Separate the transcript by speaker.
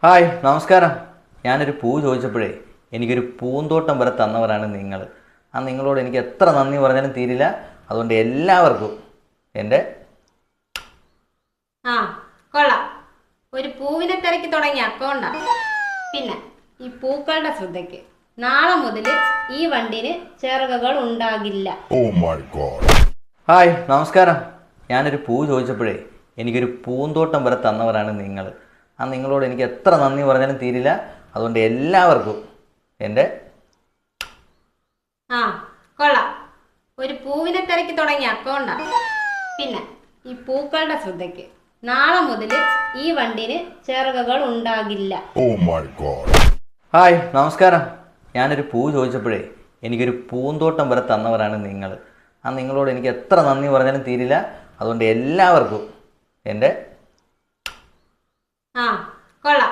Speaker 1: Hi നമസ്കാരം. ഞാനൊരു പൂ ചോദിച്ചപ്പോഴേ എനിക്കൊരു പൂന്തോട്ടം വരെ തന്നവരാണ് നിങ്ങൾ. ആ നിങ്ങളോട് എനിക്ക് എത്ര നന്ദി പറഞ്ഞാലും തീരില്ല. അതുകൊണ്ട് എല്ലാവർക്കും എൻ്റെ
Speaker 2: ആ കൊള്ളാം. ഒരു പൂവിനെ തിരക്കി തുടങ്ങിയ അക്കൗണ്ടാ. പിന്നെ ഈ പൂക്കളുടെ ശ്രദ്ധയ്ക്ക് നാളെ മുതൽ ഈ വണ്ടിന് ചിറകുകൾ ഉണ്ടാകില്ല.
Speaker 3: Oh my God.
Speaker 1: ഹായ് നമസ്കാരം. ഞാനൊരു പൂ ചോദിച്ചപ്പോഴേ എനിക്കൊരു പൂന്തോട്ടം വരെ തന്നവരാണ് നിങ്ങൾ. ആ നിങ്ങളോട് എനിക്ക് എത്ര നന്ദി പറഞ്ഞാലും തീരില്ല. അതുകൊണ്ട് എല്ലാവർക്കും എൻ്റെ
Speaker 2: ആ കൊള്ളാം. ഒരു പൂവിനെ തിരക്കി തുടങ്ങിയ അക്കൗണ്ടാ. പിന്നെ ഈ പൂക്കളുടെ ശ്രദ്ധയ്ക്ക് നാളെ മുതൽ ഈ വണ്ടിന് ചിറകുകൾ ഉണ്ടാകില്ല.
Speaker 3: Oh my God.
Speaker 1: ഹായ് നമസ്കാരം. ഞാനൊരു പൂ ചോദിച്ചപ്പോഴേ എനിക്കൊരു പൂന്തോട്ടം വരെ തന്നവരാണ് നിങ്ങൾ. ആ നിങ്ങളോട് എനിക്ക് എത്ര നന്ദി പറഞ്ഞാലും തീരില്ല. അതുകൊണ്ട് എല്ലാവർക്കും എൻ്റെ
Speaker 2: ആ കൊള്ളാം.